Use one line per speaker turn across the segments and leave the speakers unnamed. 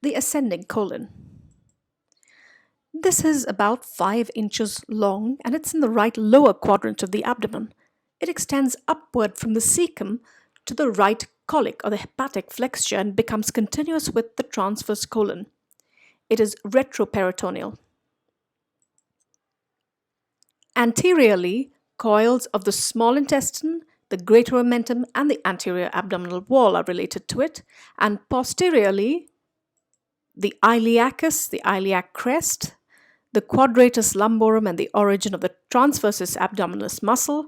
the ascending colon. This is about 5 inches long and it's in the right lower quadrant of the abdomen. It extends upward from the cecum to the right colic or the hepatic flexure and becomes continuous with the transverse colon. It is retroperitoneal. Anteriorly, coils of the small intestine, the greater omentum, and the anterior abdominal wall are related to it, and posteriorly, the iliacus, the iliac crest, the quadratus lumborum, and the origin of the transversus abdominis muscle,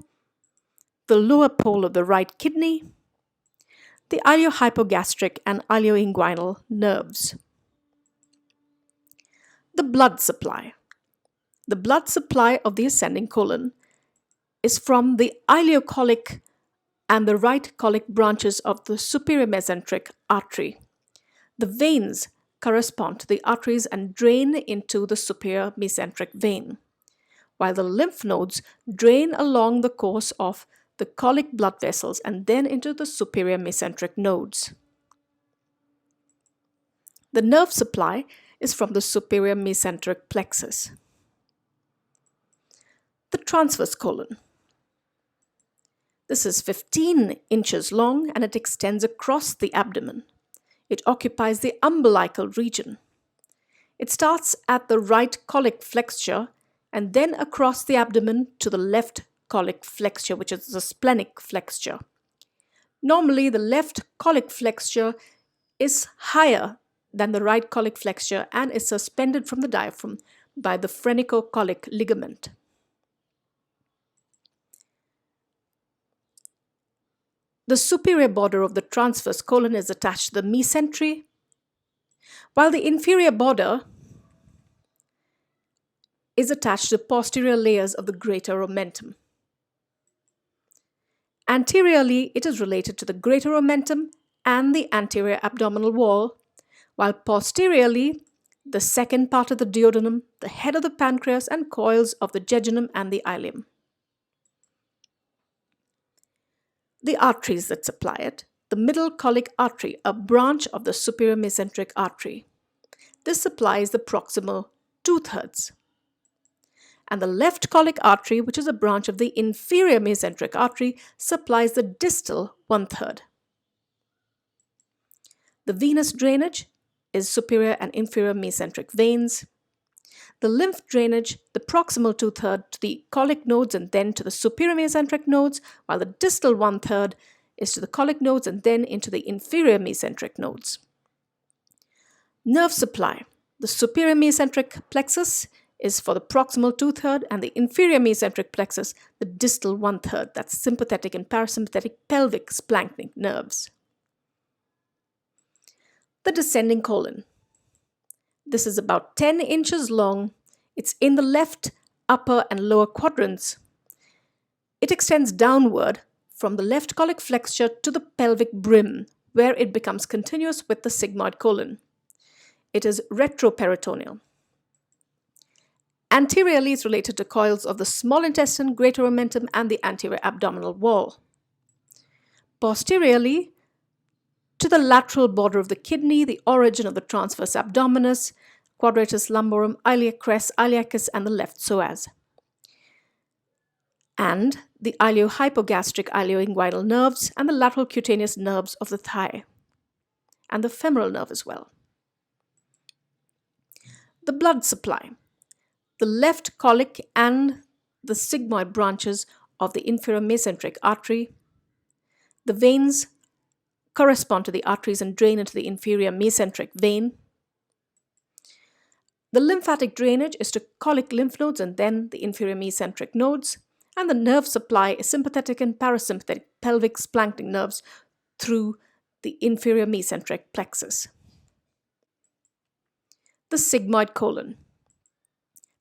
the lower pole of the right kidney, the iliohypogastric and ilioinguinal nerves. The blood supply. The blood supply of the ascending colon is from the iliocolic and the right colic branches of the superior mesenteric artery. The veins correspond to the arteries and drain into the superior mesenteric vein, while the lymph nodes drain along the course of the colic blood vessels and then into the superior mesenteric nodes. The nerve supply is from the superior mesenteric plexus. The transverse colon. This is 15 inches long and it extends across the abdomen. It occupies the umbilical region. It starts at the right colic flexure and then across the abdomen to the left colic flexure, which is the splenic flexure. Normally, the left colic flexure is higher than the right colic flexure and is suspended from the diaphragm by the phrenico-colic ligament. The superior border of the transverse colon is attached to the mesentery, while the inferior border is attached to the posterior layers of the greater omentum. Anteriorly, it is related to the greater omentum and the anterior abdominal wall, while posteriorly, the second part of the duodenum, the head of the pancreas, and coils of the jejunum and the ileum. The arteries that supply it. The middle colic artery, a branch of the superior mesenteric artery. This supplies the proximal 2/3. And the left colic artery, which is a branch of the inferior mesenteric artery, supplies the distal 1/3. The venous drainage is superior and inferior mesenteric veins. The lymph drainage, the proximal 2/3 to the colic nodes and then to the superior mesenteric nodes, while the distal 1/3 is to the colic nodes and then into the inferior mesenteric nodes. Nerve supply. The superior mesenteric plexus is for the proximal 2/3 and the inferior mesenteric plexus, the distal 1/3. That's sympathetic and parasympathetic pelvic splanchnic nerves. The descending colon. This is about 10 inches long. It's in the left upper and lower quadrants. It extends downward from the left colic flexure to the pelvic brim, where it becomes continuous with the sigmoid colon. It is retroperitoneal. Anteriorly is related to coils of the small intestine, greater omentum, and the anterior abdominal wall. Posteriorly, to the lateral border of the kidney, the origin of the transverse abdominis, quadratus lumborum, iliac crest, iliacus, and the left psoas. And the iliohypogastric ilioinguinal nerves and the lateral cutaneous nerves of the thigh, and the femoral nerve as well. The blood supply. The left colic and the sigmoid branches of the inferior mesenteric artery. The veins correspond to the arteries and drain into the inferior mesenteric vein. The lymphatic drainage is to colic lymph nodes and then the inferior mesenteric nodes. And the nerve supply is sympathetic and parasympathetic pelvic splanchnic nerves through the inferior mesenteric plexus. The sigmoid colon.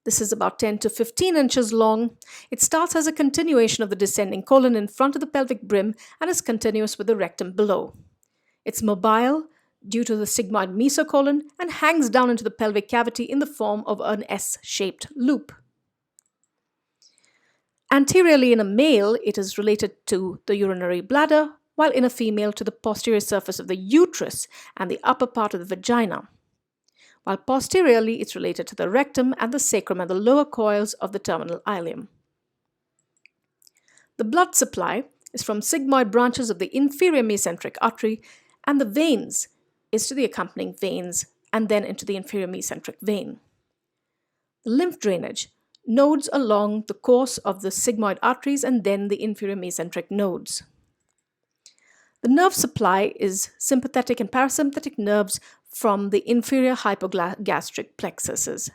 This is about 10 to 15 inches long. It starts as a continuation of the descending colon in front of the pelvic brim and is continuous with the rectum below. It's mobile due to the sigmoid mesocolon and hangs down into the pelvic cavity in the form of an S-shaped loop. Anteriorly in a male, it is related to the urinary bladder, while in a female to the posterior surface of the uterus and the upper part of the vagina. while posteriorly it's related to the rectum and the sacrum and the lower coils of the terminal ileum. The blood supply is from sigmoid branches of the inferior mesenteric artery, and the veins is to the accompanying veins and then into the inferior mesenteric vein. The lymph drainage, nodes along the course of the sigmoid arteries and then the inferior mesenteric nodes. The nerve supply is sympathetic and parasympathetic nerves from the inferior hypogastric plexuses.